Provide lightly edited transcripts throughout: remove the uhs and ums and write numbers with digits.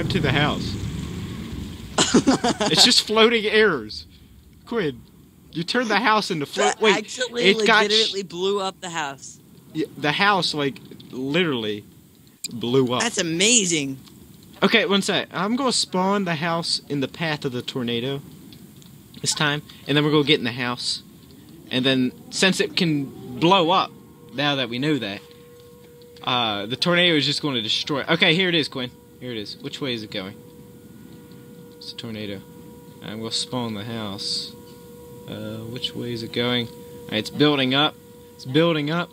Drive to the house. It's just floating errors. Quinn, you turned the house into float. Wait, actually legitimately blew up the house. The house, like, literally blew up. That's amazing. Okay, one sec. I'm going to spawn the house in the path of the tornado this time, and then we're going to get in the house. And then, since it can blow up, now that we know that, the tornado is just going to destroy it. Okay, here it is, Quinn. Here it is. Which way is it going? It's a tornado. I'm going to spawn the house. Which way is it going? Alright, it's building up. It's building up.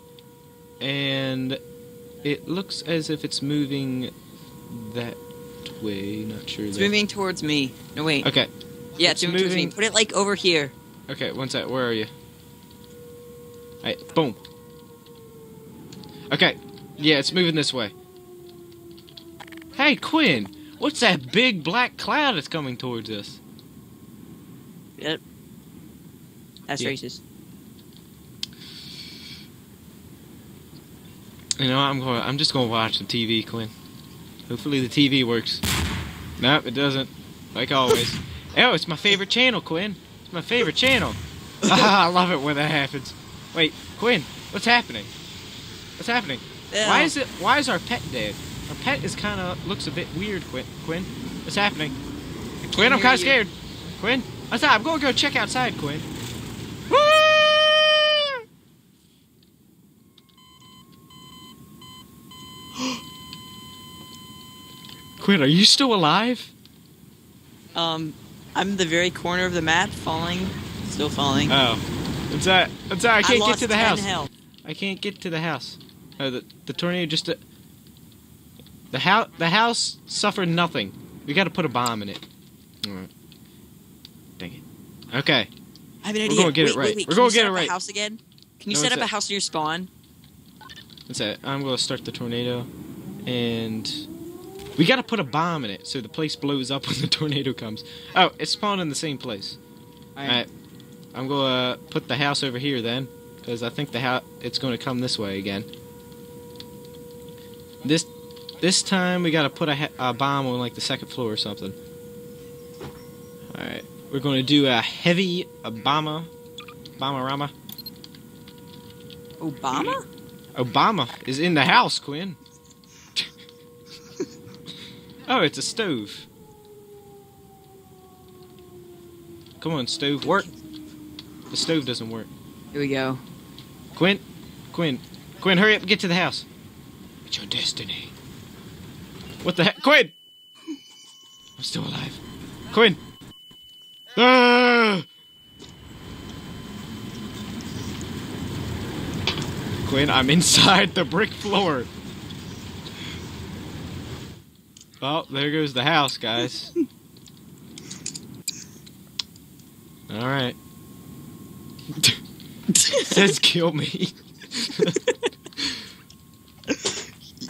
And it looks as if it's moving that way. Not sure. It's moving towards me. No, wait. Okay. Yeah, it's moving towards me. Put it, like, over here. Okay, one sec. Where are you? Alright, boom. Okay. Yeah, it's moving this way. Hey, Quinn! What's that big black cloud that's coming towards us? Yep. That's racist. You know, I'm just gonna watch the TV, Quinn. Hopefully the TV works. Nope, it doesn't. Like always. Oh, it's my favorite channel, Quinn. It's my favorite channel. I love it when that happens. Wait, Quinn, what's happening? What's happening? Yeah. Why is our pet dead? Our pet is looks a bit weird, Quinn. What's happening? Quinn, I'm kinda scared. Quinn? I'm gonna go check outside, Quinn. Quinn, are you still alive? I'm in the very corner of the map, falling. Still falling. Oh. I'm sorry, I can't get to the house. Health. I can't get to the house. Oh, the tornado just... The house suffered nothing. We gotta put a bomb in it. Alright. Dang it. Okay. I have an idea. We're gonna get it right. Wait. We're gonna get it right. House again? Can you set up a house near spawn? That's it. I'm gonna start the tornado. And... we gotta put a bomb in it so the place blows up when the tornado comes. Oh, it's spawned in the same place. Alright. I'm gonna put the house over here then. Because I think it's gonna come this way again. This time we gotta put a bomb on like the second floor or something. Alright. We're gonna do a heavy Obama. Obama-rama. Obama? Obama is in the house, Quinn. Oh, it's a stove. Come on, stove, work. The stove doesn't work. Here we go. Quinn, hurry up and get to the house. It's your destiny. What the heck? Quinn! I'm still alive. Quinn! Ah! Quinn, I'm inside the brick floor. Oh, there goes the house, guys. Alright. Says kill me.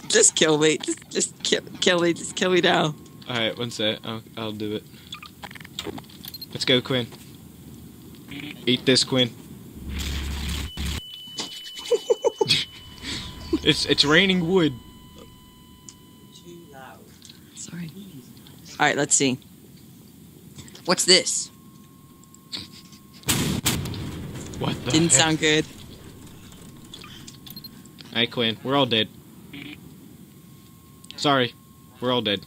Just kill me. Just kill me. Just kill me now. Alright, one sec. I'll do it. Let's go, Quinn. Eat this, Quinn. It's raining wood. Sorry. Alright, let's see. What's this? What the Didn't heck? sound good. Alright, Quinn. We're all dead. Sorry. We're all dead.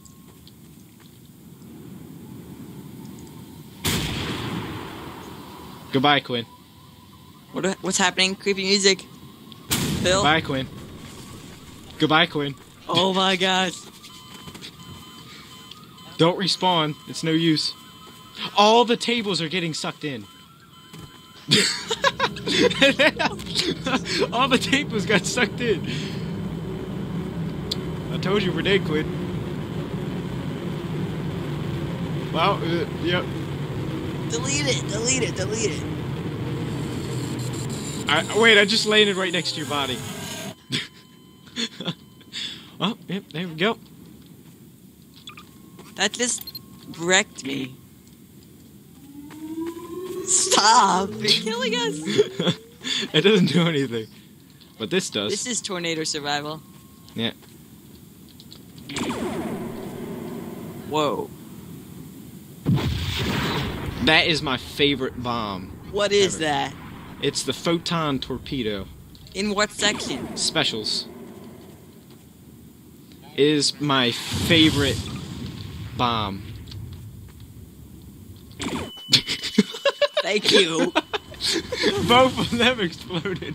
Goodbye, Quinn. What's happening? Creepy music. Bill? Bye, Quinn. Goodbye, Quinn. Oh my god. Don't respawn. It's no use. All the tables are getting sucked in. All the tables got sucked in. I told you we're dead, Quinn. Well, yep. Delete it. Wait, I just landed right next to your body. Oh, yep, there we go. That just wrecked me. Stop! You're killing us! It doesn't do anything. But this does. This is tornado survival. Yeah. Whoa. That is my favorite bomb. What is ever. that? It's the photon torpedo. In what section? Specials. Is my favorite bomb. Thank you. Both of them exploded.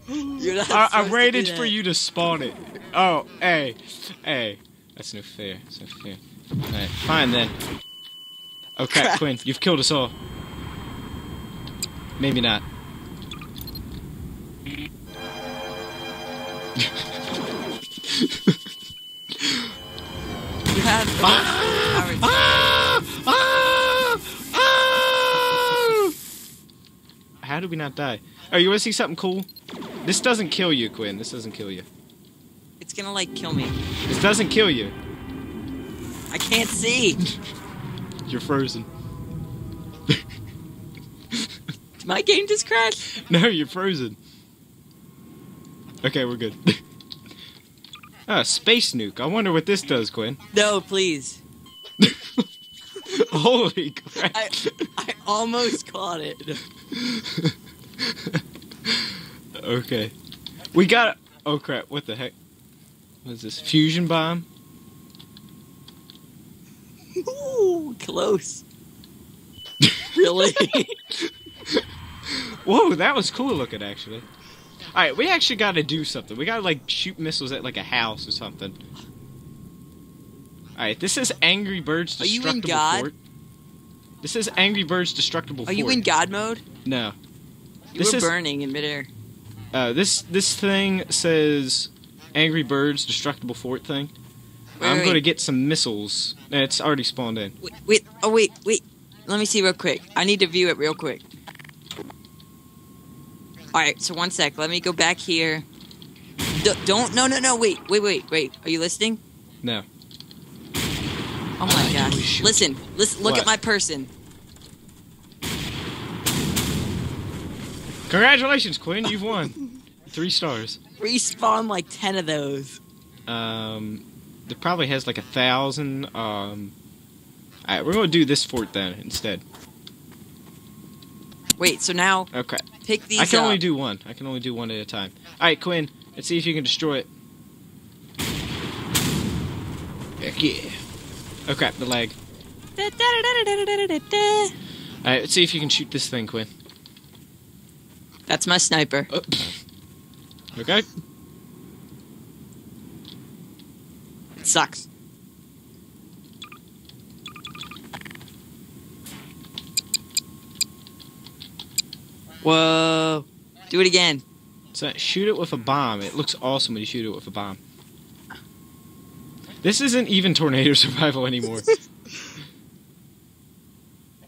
You're not I supposed to waited do that. for you to spawn it. Oh, hey. That's no fair. That's no fair. Alright, fine then. Oh crap, Crap. Quinn, you've killed us all. Maybe not. You have the power. How did we not die? Oh, you want to see something cool? This doesn't kill you, Quinn. This doesn't kill you. It's gonna like kill me. This doesn't kill you. I can't see. You're frozen. Did my game just crash? No, you're frozen. Okay, we're good. Ah, space nuke. I wonder what this does, Quinn. No, please. Holy crap. I almost caught it. Okay. We got... Oh crap, what the heck? What is this? Fusion bomb? Ooh, close. Really? Whoa, that was cool looking, actually. Alright, we actually gotta do something. We gotta, like, shoot missiles at, like, a house or something. Alright, this is Angry Birds Are you in Destructible God? Fort. This is Angry Birds Destructible Are Fort. you in God mode? No. You This were is... burning in midair. This thing says Angry Birds Destructible Fort thing. I'm Wait. going to get some missiles. It's already spawned in. Wait. Let me see real quick. I need to view it real quick. Alright, so one sec. Let me go back here. No. Wait. Are you listening? No. Oh my gosh. Listen. Look What? at my person. Congratulations, Quinn. You've won. 3 stars. Respawn like 10 of those. It probably has like 1,000. Alright, we're going to do this fort then instead. Wait, so now Okay. pick these I can up. only do one. I can only do one at a time. Alright, Quinn. Let's see if you can destroy it. Heck yeah. Oh crap, the lag. Alright, let's see if you can shoot this thing, Quinn. That's my sniper. Okay. It sucks. Whoa. Do it again. So shoot it with a bomb. It looks awesome when you shoot it with a bomb. This isn't even tornado survival anymore.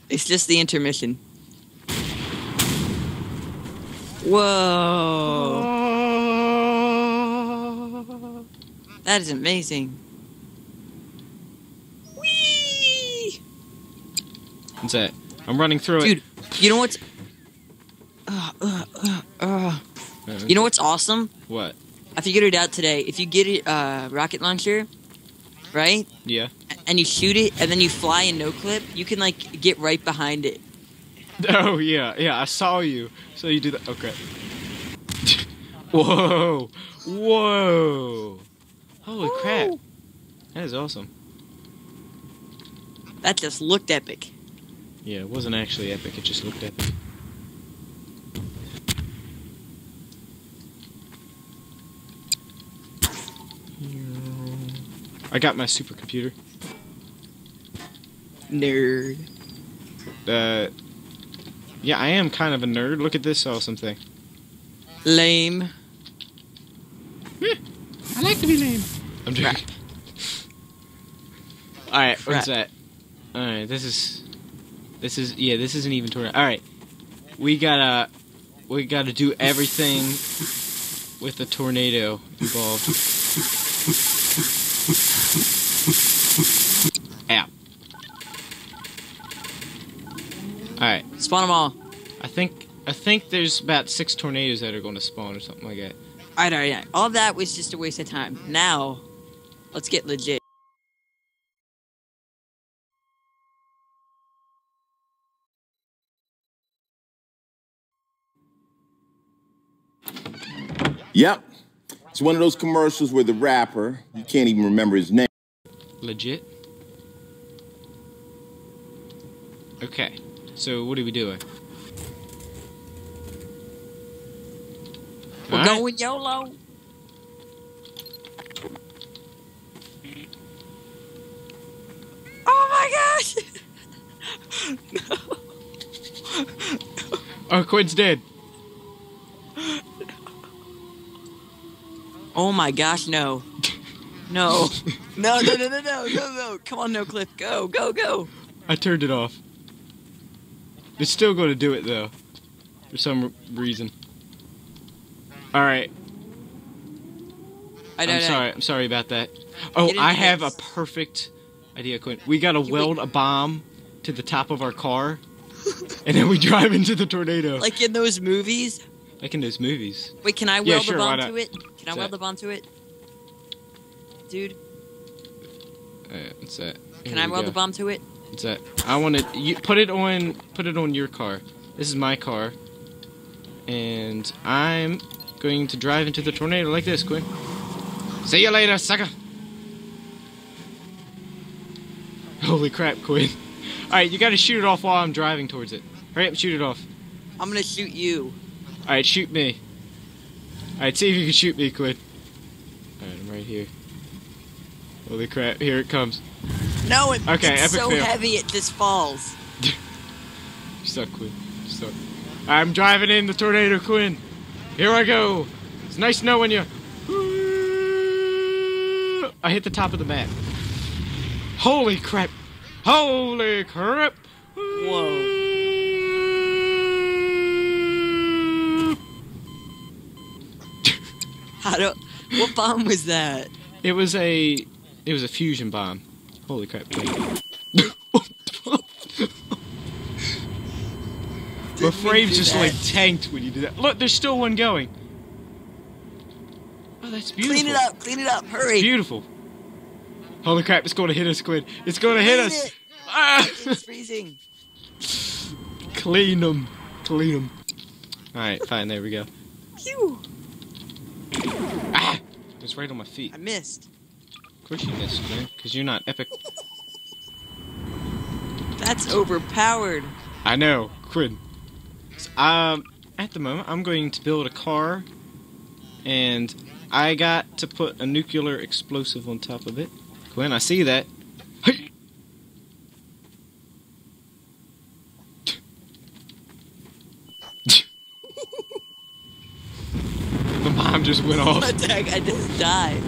It's just the intermission. Whoa. That is amazing. Whee! What's that? I'm running through Dude, it. you know what's... You know what's awesome? What? I figured it out today. If you get a rocket launcher, right? Yeah. And you shoot it, and then you fly in no clip, you can, like, get right behind it. Oh, yeah. Yeah, I saw you. So you do that. Okay. Whoa. Whoa. Holy crap. That is awesome. That just looked epic. Yeah, it wasn't actually epic. It just looked epic. I got my supercomputer. Nerd. Yeah, I am kind of a nerd. Look at this awesome thing. Lame. I like to be lame. I'm joking. Alright, what's that? Alright, this isn't even tornado. Alright. We gotta do everything with the tornado involved. Ow. Alright. Spawn them all. I think there's about 6 tornadoes that are going to spawn or something like that. Alright. All that was just a waste of time. Now, let's get legit. Yep. It's one of those commercials where the rapper, you can't even remember his name. Legit. Okay. So what are we doing? We're going YOLO. Oh my gosh! No. Oh, Quinn's dead. Oh my gosh, no. No. No, no, no, no, no, no, no. Come on, no cliff. Go, go, go. I turned it off. It's still going to do it, though. For some reason. Alright. I'm sorry about that. Oh, I have a perfect idea, Quinn. We gotta weld a bomb to the top of our car, and then we drive into the tornado. Like in those movies? Like in those movies. Wait, can I weld the bomb to it? Can I weld the bomb to it? Dude. What's that? Can I weld the bomb to it? What's that? I want to... You put it on your car. This is my car. And I'm going to drive into the tornado like this, Quinn. See you later, sucker. Holy crap, Quinn. Alright, you gotta shoot it off while I'm driving towards it. Hurry up and shoot it off. I'm gonna shoot you. Alright, shoot me. Alright, see if you can shoot me, Quinn. Alright, I'm right here. Holy crap, here it comes. No, it's so fail. heavy it just falls. You're stuck, Quinn. You're stuck. I'm driving in the tornado, Quinn. Here I go. It's nice knowing you. I hit the top of the map. Holy crap. Holy crap. Whoa. What bomb was that? It was a fusion bomb. Holy crap. My frame's just like tanked when you do that. Look, there's still one going. Oh, that's beautiful. Clean it up, hurry. It's beautiful. Holy crap, it's going to hit us, Quinn. It's going to hit us. Ah! It's freezing. Clean them. Alright, fine, there we go. Phew. Ah! It's right on my feet. I missed. Of course you missed, man, because you're not epic. That's overpowered. I know, Quinn. So, at the moment, I'm going to build a car, and I got to put a nuclear explosive on top of it. Quinn, I see that. Hey! The bomb just went off. What the heck? I just died.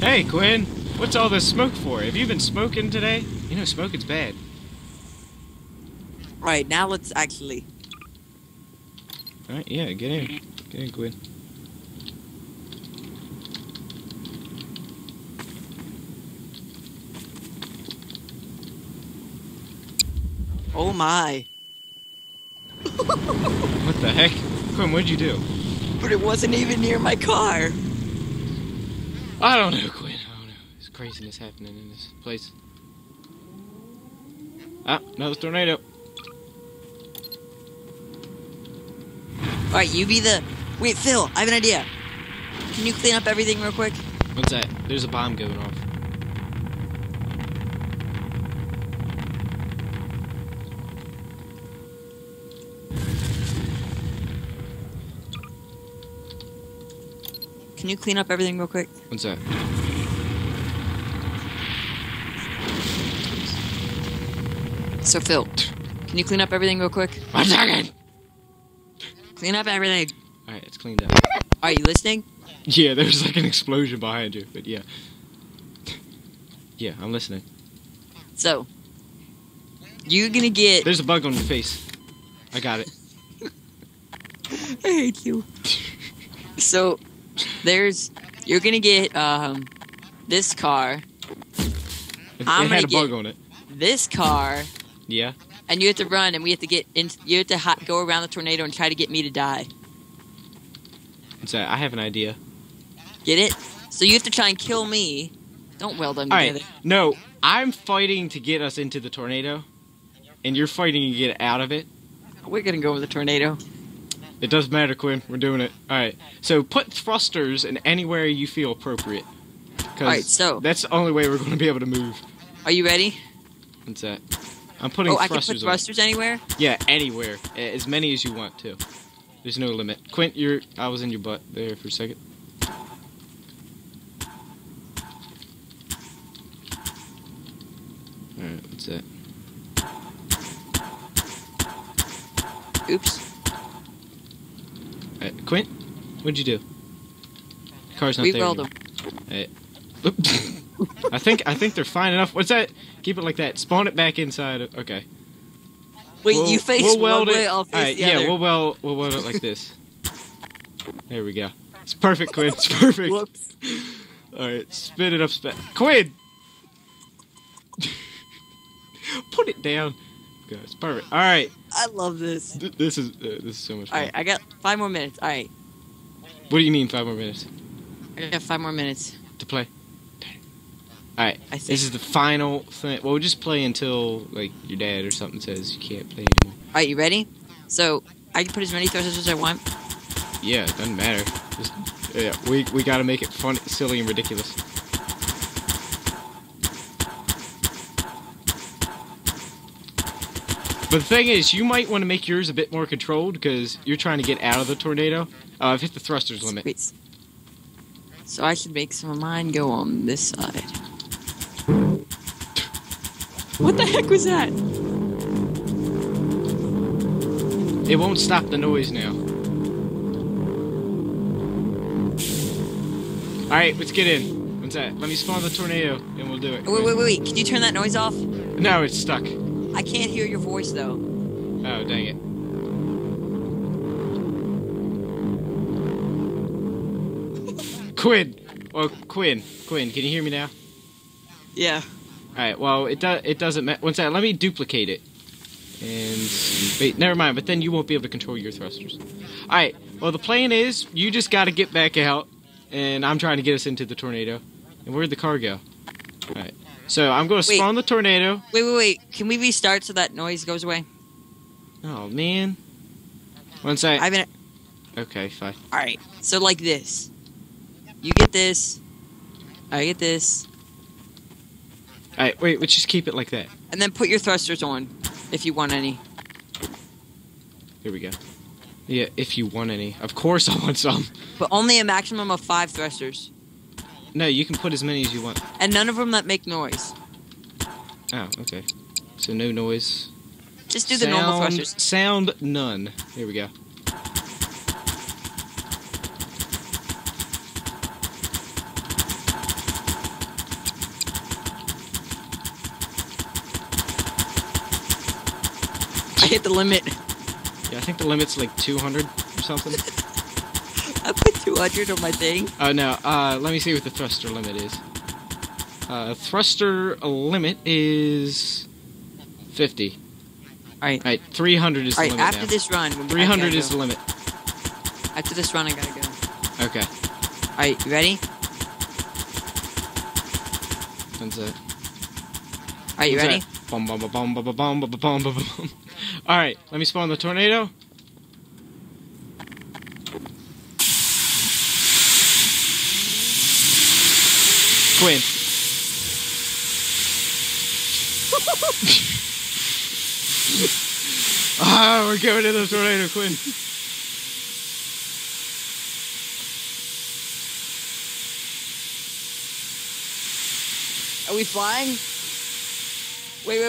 Hey, Quinn, what's all this smoke for? Have you been smoking today? You know, smoking's bad. Right, now let's actually... Alright, yeah, get in. Get in, Quinn. Oh my. What the heck? Quinn, what'd you do? But it wasn't even near my car. I don't know, Quinn. I don't know. There's craziness happening in this place. Ah, another tornado. Alright, you be the... Wait, Phil, I have an idea. Can you clean up everything real quick? What's that? There's a bomb going off. Can you clean up everything real quick? What's that? So, Phil, can you clean up everything real quick? 1 second! Clean up everything. Alright, it's cleaned up. Are you listening? Yeah, there's like an explosion behind you, but yeah. Yeah, I'm listening. So, you're gonna get... There's a bug on your face. I got it. I hate you. So, you're gonna get, this car. It had a bug on it. This car. Yeah. And you have to run, and we have to get in. You have to go around the tornado and try to get me to die. What's that? I have an idea. Get it? So you have to try and kill me. Don't weld them together. Alright, no, I'm fighting to get us into the tornado, and you're fighting to get out of it. We're gonna go with the tornado. It doesn't matter, Quinn. We're doing it. Alright. So put thrusters in anywhere you feel appropriate. Alright, so that's the only way we're going to be able to move. Are you ready? What's that? I'm putting I thrusters can put thrusters anywhere? Yeah, anywhere. As many as you want to. There's no limit. Quint, I was in your butt there for a second. Alright, what's that? Oops. Alright, Quint, what'd you do? The car's not there. Re-weld them. Alright. I think they're fine enough. What's that? Keep it like that. Spawn it back inside. Okay. Wait, you face one way, I'll face the other. Yeah, we'll weld it like this. There we go. It's perfect, Quinn. It's perfect. Whoops. Alright, spin it up, Quinn! Put it down. Okay, it's perfect. Alright. I love this. This is so much fun. Alright, I got 5 more minutes. Alright. What do you mean 5 more minutes? I got 5 more minutes. To play? Alright, I see. this is the final thing. Well, we'll just play until, like, your dad or something says you can't play anymore. Alright, you ready? So, I can put as many thrusters as I want? Yeah, it doesn't matter. Yeah, we gotta make it fun, silly, and ridiculous. But the thing is, you might want to make yours a bit more controlled, because you're trying to get out of the tornado. I've hit the thrusters limit. Wait. So I should make some of mine go on this side. What the heck was that? It won't stop the noise now. Alright, let's get in. What's that? Let me spawn the tornado, and we'll do it. Wait. Can you turn that noise off? No, it's stuck. I can't hear your voice, though. Oh, dang it. Quinn! Well, Quinn, can you hear me now? Yeah. Alright, well, it doesn't matter. One second, let me duplicate it. And, wait, never mind, but then you won't be able to control your thrusters. Alright, well, the plan is, you just gotta get back out, and I'm trying to get us into the tornado. And where'd the car go? Alright, so I'm gonna spawn the tornado. Wait. Can we restart so that noise goes away? Oh, man. One second. Okay, fine. Alright, so like this. You get this. I get this. Alright, wait, let's just keep it like that. And then put your thrusters on, if you want any. Here we go. Yeah, if you want any. Of course I want some. But only a maximum of 5 thrusters. No, you can put as many as you want. And none of them that make noise. Oh, okay. So no noise. Just do the normal thrusters. Sound none. Here we go. I hit the limit. Yeah, I think the limit's like 200 or something. I put 200 on my thing. Oh, no. Let me see what the thruster limit is. Thruster limit is 50. Alright, 300 is the limit after now. this run... 300 is the limit. After this run, I gotta go. Okay. Alright, you ready? What's that? Alright, you ready? Bum, bum, bum, bum, bum, bum, bum, bum, bum, bum. Alright, let me spawn the tornado. Quinn. We're going to the tornado, Quinn. Are we flying? Wait.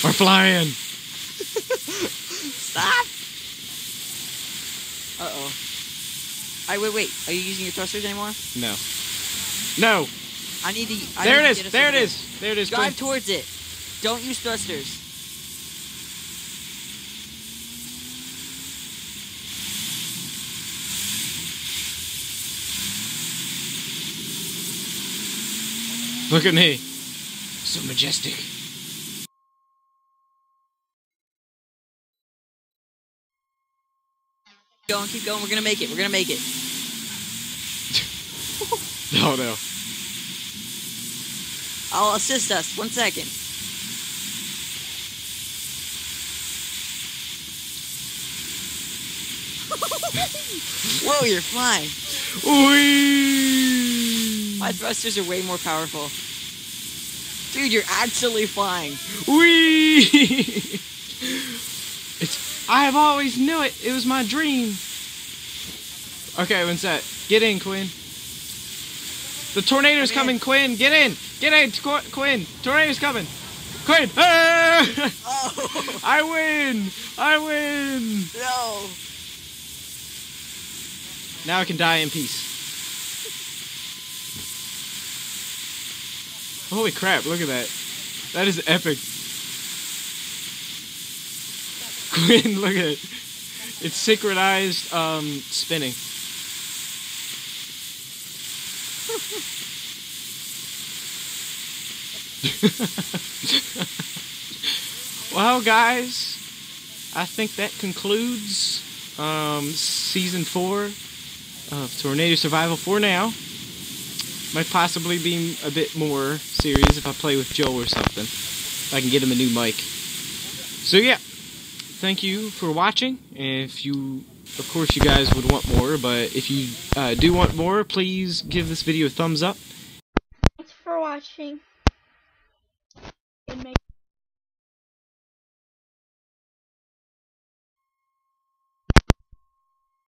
We're flying. Stop! Uh-oh. Alright, wait. Are you using your thrusters anymore? No. No. I need to... There it is. There it is. There it is. Drive towards it. Don't use thrusters. Look at me. So majestic. Keep going. We're gonna make it. We're gonna make it. Oh no. I'll assist us. 1 second. Whoa, you're flying. Whee! My thrusters are way more powerful. Dude, you're actually flying. Whee! I have always knew it. It was my dream. Okay, one sec. Get in, Quinn. The tornado's coming, Quinn. Get in. Get in, Quinn. Tornado's coming. Quinn. Ah! Oh. I win. I win. No. Now I can die in peace. Holy crap, look at that. That is epic. Quinn, look at it. It's synchronized spinning. Well, guys, I think that concludes season 4 of Tornado Survival for now. Might possibly be a bit more serious if I play with Joe or something. If I can get him a new mic. So yeah, thank you for watching. If you, of course you guys would want more, but if you do want more, please give this video a thumbs up. Thanks for watching.